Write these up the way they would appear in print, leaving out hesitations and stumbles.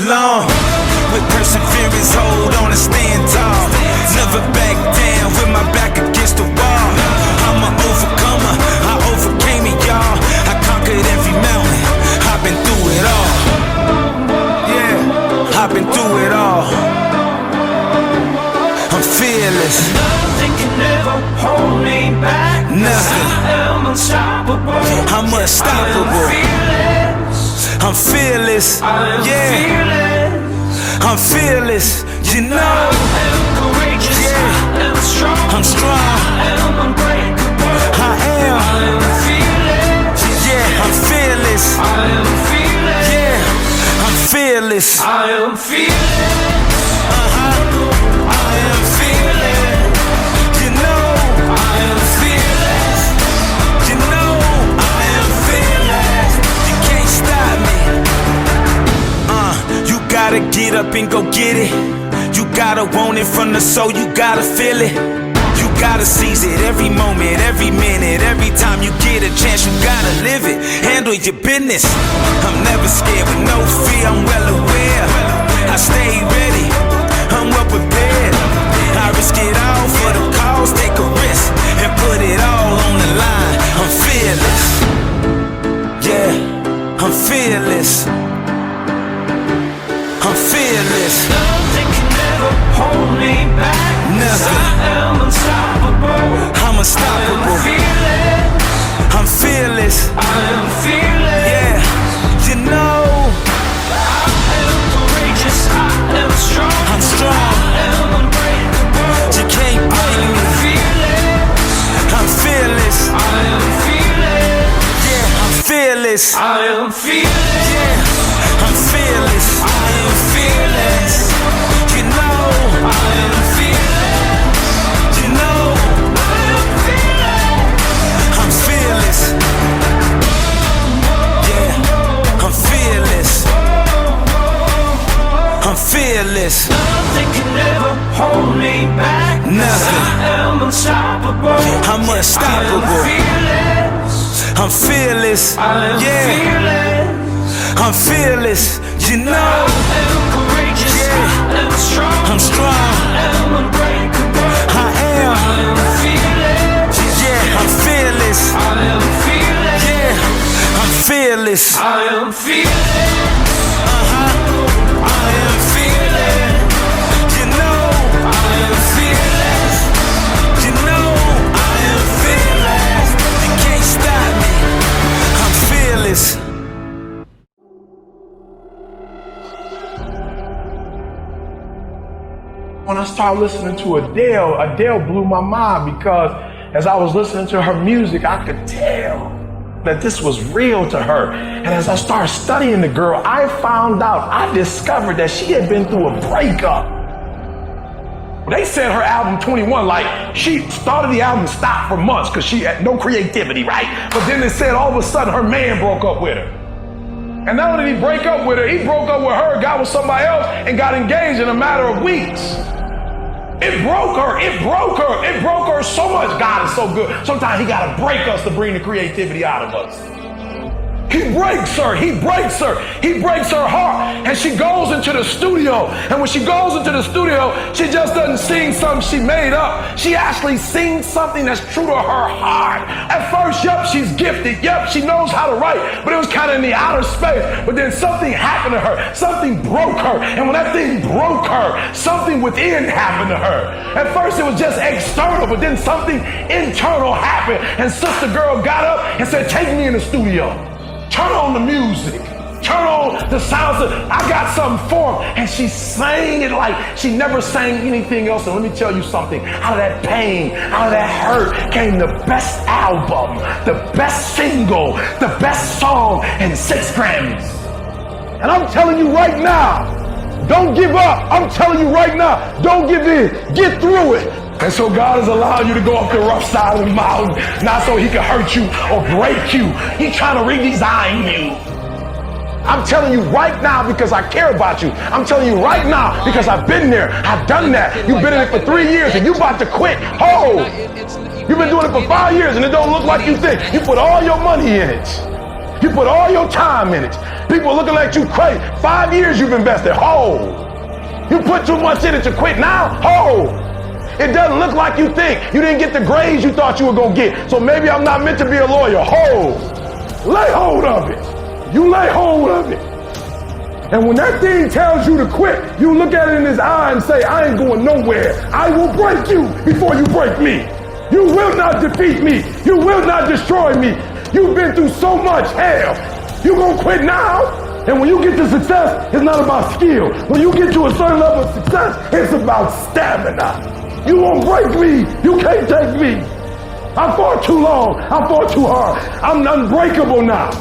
long. With perseverance, hold on and stand tall. Never back down with my back against the wall. I'm an overcomer, I overcame it, y'all. I conquered every mountain, I've been through it all. Yeah, I've been through it all. I'm fearless. Nothing can ever hold me back. Nothing. I am unstoppable. I'm unstoppable. I'm fearless. Yeah, I'm fearless. You know, I am courageous. yeah, I am strong. I'm strong. I am unbreakable. I am. I am fearless. Yeah, I'm fearless. I am fearless. Yeah, I'm fearless. I am fearless. I am fearless. You know, I am fearless. You know, I am fearless. You can't stop me. You gotta get up and go get it. You gotta want it from the soul. You gotta feel it. You gotta seize it every moment, every minute, every time you get a chance. You gotta live it. Handle your business. I'm never scared with no fear. I'm well aware. I stay ready. I'm well prepared. I risk it all for the cause. Take a risk and put it all on the line. I'm fearless. Yeah, I'm fearless. I'm fearless. Nothing can ever hold me back. Nothing. I am unstoppable. I'm unstoppable. I am fearless. I'm fearless. I am fearless. Yeah, you know, I am courageous. I am strong. I'm strong. I am unbreakable. You can't break me. Fearless. I'm fearless. I am fearless. Yeah, I'm fearless. I am fearless. Yeah, I'm fearless. I am fearless. You know, I am fearless. you know, I am fearless. I'm fearless. Yeah, I'm fearless. I'm fearless. Nothing can ever hold me back. Nothing. I am unstoppable. I'm unstoppable. I am fearless. I'm fearless. I am Yeah, fearless. I'm fearless. You know, I am courageous. Yeah. I am strong. I'm strong. I am unbreakable. I am. I am fearless. Yeah, I'm fearless. I am fearless. Yeah, I'm fearless. I am fearless. I am fearless. You know, I am fearless. You know, I am fearless. You can't stop me. I'm fearless. When I started listening to Adele blew my mind because as I was listening to her music, I could tell that this was real to her. And as I started studying the girl, I discovered that she had been through a breakup. They said her album 21, like she started the album, stopped for months because she had no creativity, right? But then they said all of a sudden her man broke up with her. And not only did he break up with her, he broke up with her, got with somebody else, and got engaged in a matter of weeks. It broke her, it broke her, it broke her so much. God is so good. Sometimes he gotta break us to bring the creativity out of us. He breaks her, he breaks her, he breaks her heart. And she goes into the studio. And when she goes into the studio, she just doesn't sing something she made up. She actually sings something that's true to her heart. At first, yep, she's gifted. Yep, she knows how to write. But it was kind of in the outer space. But then something happened to her. Something broke her. And when that thing broke her, something within happened to her. At first, it was just external. But then something internal happened. And Sister Girl got up and said, take me in the studio. Turn on the music. Turn on the sounds. I got something for him. And she sang it like she never sang anything else. And let me tell you something. Out of that pain, out of that hurt came the best album, the best single, the best song, and 6 Grammys. And I'm telling you right now, don't give up. I'm telling you right now, don't give in. Get through it. And so God has allowed you to go up the rough side of the mountain, not so he can hurt you or break you. He's trying to redesign you. I'm telling you right now because I care about you. I'm telling you right now because I've been there. I've done that. You've been in it for 3 years and you about to quit. Oh, you've been doing it for 5 years and it don't look like you think. You put all your money in it. You put all your time in it. People looking at you crazy. 5 years you've invested. You put too much in it to quit now? It doesn't look like you think. You didn't get the grades you thought you were going to get. So maybe I'm not meant to be a lawyer. Lay hold of it. You lay hold of it. And when that thing tells you to quit, you look at it in his eye and say, I ain't going nowhere. I will break you before you break me. You will not defeat me. You will not destroy me. You've been through so much hell. You gonna quit now? And when you get to success, it's not about skill. When you get to a certain level of success, it's about stamina. You won't break me. You can't take me. I fought too long. I fought too hard. I'm unbreakable now.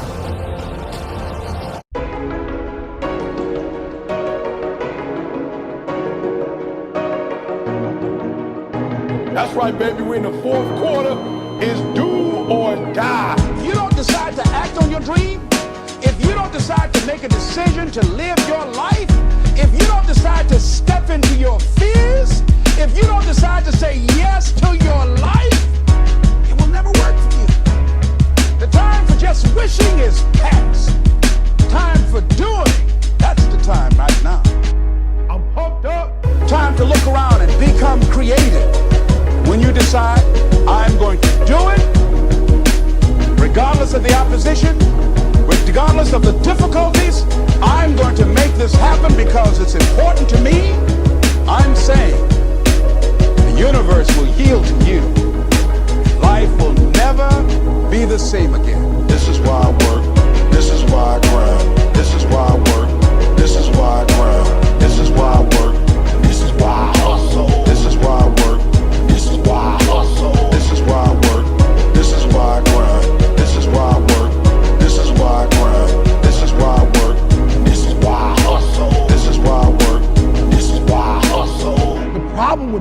That's right, baby. We're in the fourth quarter. It's do or die. If you don't decide to act on your dream, if you don't decide to make a decision to live your life, if you don't decide to step into your fears, if you don't decide to say yes to your life, it will never work for you. The time for just wishing is past. Time for doing, that's the time right now. I'm pumped up. Time to look around and become creative. When you decide, I'm going to do it, regardless of the opposition, regardless of the difficulties, I'm going to make this happen because it's important to me. I'm saying the universe will yield to you. Life will never be the same again. This is why I work. This is why I grind. This is why I work. This is why I grind. This is why I work. This is why I hustle. This is why I work. This is why I hustle. This is why I work. This is why I grind. This is why I work. This is why I grind. This is why I work. This is why I hustle. This is why I work. This is why I hustle. The problem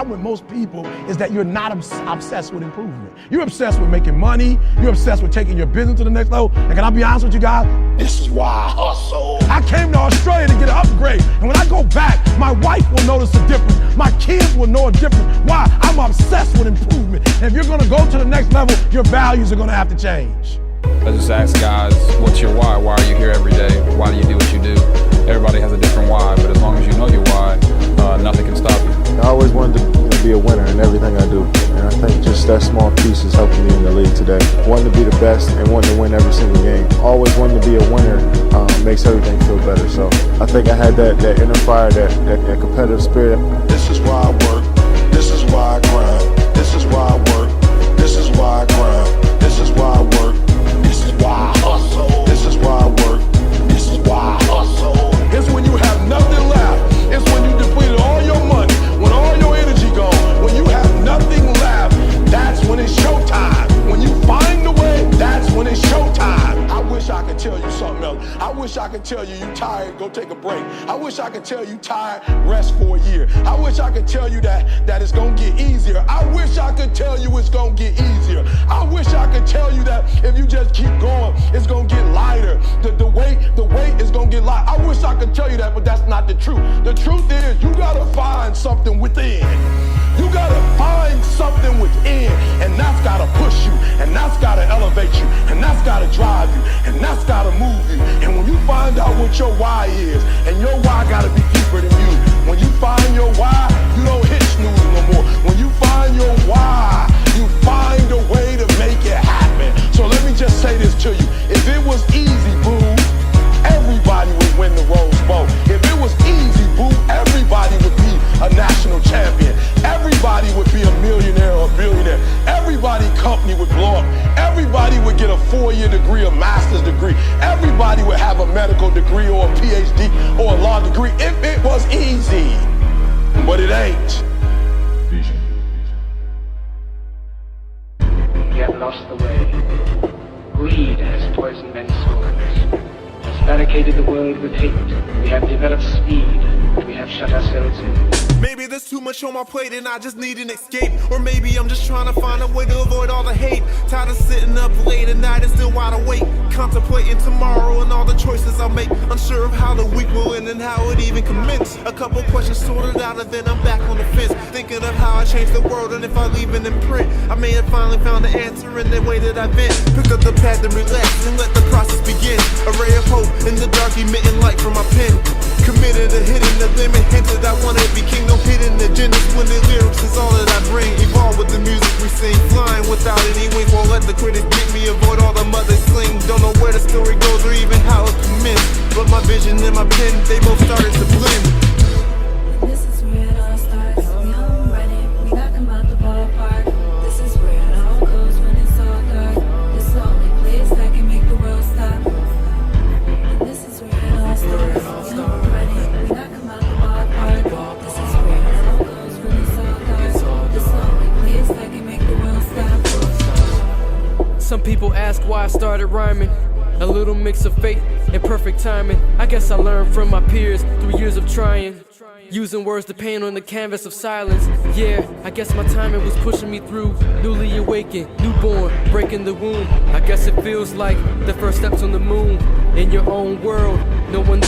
with most people is that you're not obsessed with improvement. You're obsessed with making money. You're obsessed with taking your business to the next level. And can I be honest with you guys? This is why I hustle. I came to Australia to get an upgrade. And when I go back, my wife will notice a difference. My kids will know a difference. Why? I'm obsessed with improvement. And if you're going to go to the next level, your values are going to have to change. I just ask guys, what's your why? Why are you here every day? Why do you do what you do? Everybody has a different why, but as long as you know your why, nothing can stop you. I always wanted to be a winner in everything I do. And I think just that small piece is helping me in the league today. Wanting to be the best and wanting to win every single game. Always wanting to be a winner makes everything feel better. So I think I had that inner fire, that competitive spirit. This is why I work. This is why I grind. This is why I work. This is why I grind. This is why I work. This is why I hustle. This is why I work. This is why I hustle. It's when you have nothing left. It's when you depleted all your money, when all your energy gone, when you have nothing left, that's when it's showtime. When you find the way, that's when it's showtime. I wish I could tell you something else. I wish I could tell you tired, go take a break. I wish I could tell you tired, rest for a year. I wish I could tell you that it's gonna get easier. I wish I could tell you it's gonna get easier. I wish I could tell you that if you just keep going, it's gonna get lighter. The weight is gonna get light. I wish I could tell you that, but that's not the truth. The truth is you gotta find something within. You gotta find something within, and that's gotta push you, and that's gotta elevate you, and that's gotta drive you, and that's gotta move you. And when you find out what your why is, and your why gotta be deeper than you. When you find your why, you don't hit snooze no more. When you find your why, you find a way to make it happen. So let me just say this to you. If it was easy, boo, everybody would win the Rose Bowl. If it was easy, boo, everybody would be a national champion. Everybody would be a millionaire or a billionaire. Everybody company would blow up. Everybody would get a 4-year degree, a master's degree. Everybody would have a medical degree or a PhD or a law degree if it was easy. But it ain't. We have lost the way. Greed has poisoned men's souls, has barricaded the world with hate. We have developed speed. We have shut ourselves in. Maybe there's too much on my plate and I just need an escape. Or maybe I'm just trying to find a way to avoid all the hate. Tired of sitting up late at night and still wide awake, contemplating tomorrow and all the choices I'll make. Unsure of how the week will end and how it even commence. A couple questions sorted out and then I'm back on the fence, thinking of how I change the world and if I leave an imprint. I may have finally found the answer in the way that I vent. Pick up the pad and relax and let the process begin. A ray of hope in the dark, emitting light from my pen. Committed to hitting the limit, hinted I wanna be king. No hidden agendas when the lyrics is all that I bring. Evolve with the music we sing, flying without any wings. Won't let the critics beat me, avoid all the mothers sling. Don't know where the story goes or even how it commenced, but my vision and my pen, they both started to blend. This is where it all starts. We home running, we knock 'em out the ballpark. This is where it all goes when it's all dark. This is the only place that can make the world stop. And this is where it all starts. We home running, we knock 'em out the ballpark. This is where it all goes when it's all dark. This is the only place that can make the world stop. Some people ask why I started rhyming. A little mix of fate and perfect timing. I guess I learned from my peers through years of trying, using words to paint on the canvas of silence. Yeah, I guess my timing was pushing me through. Newly awakened, newborn, breaking the womb. I guess it feels like the first steps on the moon. In your own world, no one